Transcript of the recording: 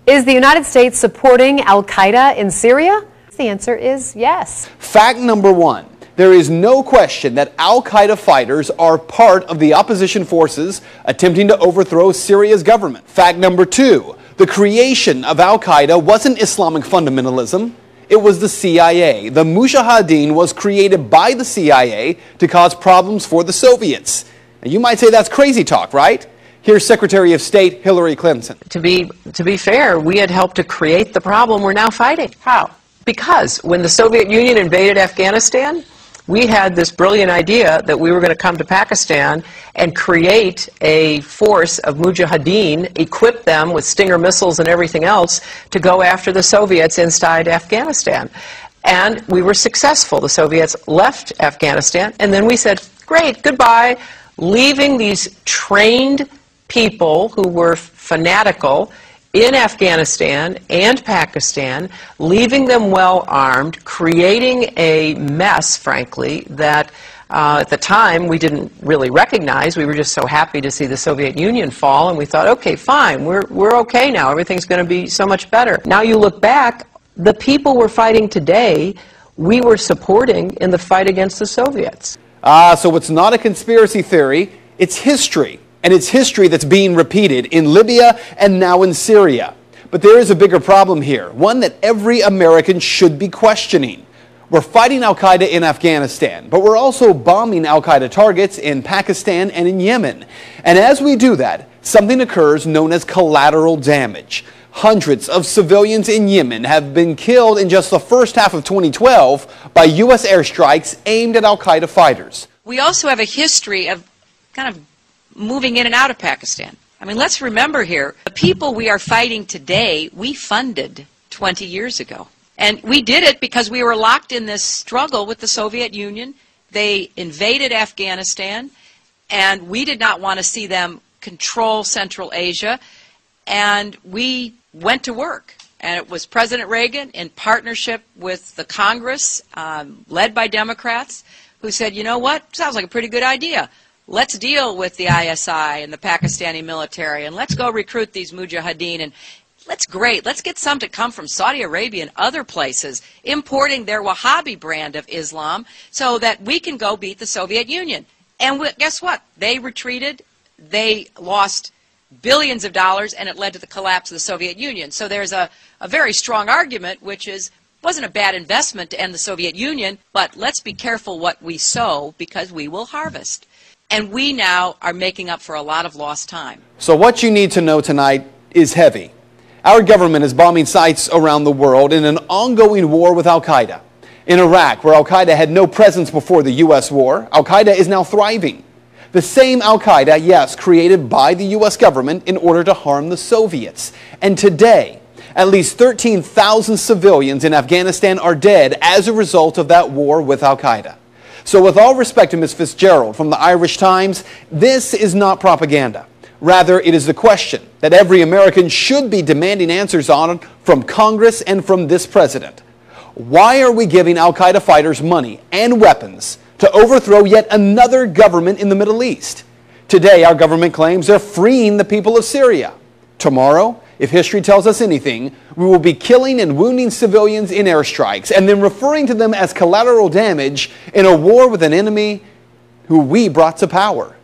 Is the United States supporting al-Qaeda in Syria? The answer is yes. Fact number one. There is no question that al-Qaeda fighters are part of the opposition forces attempting to overthrow Syria's government. Fact number two. The creation of al-Qaeda wasn't Islamic fundamentalism. It was the CIA. The Mujahideen was created by the CIA to cause problems for the Soviets. And you might say that's crazy talk, right? Here's Secretary of State Hillary Clinton. To be fair, we had helped to create the problem we're now fighting. How? Because when the Soviet Union invaded Afghanistan, we had this brilliant idea that we were going to come to Pakistan and create a force of Mujahideen, equip them with Stinger missiles and everything else to go after the Soviets inside Afghanistan. And we were successful. The Soviets left Afghanistan, and then we said, great, goodbye, leaving these trained people who were fanatical in Afghanistan and Pakistan, leaving them well armed, creating a mess, frankly, that at the time we didn't really recognize. We were just so happy to see the Soviet Union fall, and we thought, okay, fine, we're okay now. Everything's going to be so much better. Now you look back, the people we're fighting today, we were supporting in the fight against the Soviets. So it's not a conspiracy theory, it's history. And it's history that's being repeated in Libya and now in Syria. But there is a bigger problem here, one that every American should be questioning. We're fighting al-Qaeda in Afghanistan, but we're also bombing al-Qaeda targets in Pakistan and in Yemen. And as we do that, something occurs known as collateral damage. Hundreds of civilians in Yemen have been killed in just the first half of 2012 by U.S. airstrikes aimed at al-Qaeda fighters. We also have a history of kind of moving in and out of Pakistan. I mean, let's remember here, the people we are fighting today, we funded 20 years ago. And we did it because we were locked in this struggle with the Soviet Union. They invaded Afghanistan, and we did not want to see them control Central Asia. And we went to work. And it was President Reagan, in partnership with the Congress, led by Democrats, who said, you know what, sounds like a pretty good idea. Let's deal with the ISI and the Pakistani military, and let's go recruit these Mujahideen, and let's get some to come from Saudi Arabia and other places, importing their Wahhabi brand of Islam so that we can go beat the Soviet Union. And guess what? They retreated, they lost billions of dollars, and it led to the collapse of the Soviet Union. So there's a very strong argument, which is, wasn't a bad investment to end the Soviet Union, but let's be careful what we sow because we will harvest. And we now are making up for a lot of lost time. So what you need to know tonight is heavy. Our government is bombing sites around the world in an ongoing war with al-Qaeda. In Iraq, where al-Qaeda had no presence before the U.S. war, al-Qaeda is now thriving. The same al-Qaeda, yes, created by the U.S. government in order to harm the Soviets. And today, at least 13,000 civilians in Afghanistan are dead as a result of that war with al-Qaeda. So with all respect to Ms. Fitzgerald from the Irish Times, this is not propaganda. Rather, it is the question that every American should be demanding answers on from Congress and from this president. Why are we giving al-Qaeda fighters money and weapons to overthrow yet another government in the Middle East? Today, our government claims they're freeing the people of Syria. Tomorrow, if history tells us anything, we will be killing and wounding civilians in airstrikes and then referring to them as collateral damage in a war with an enemy who we brought to power.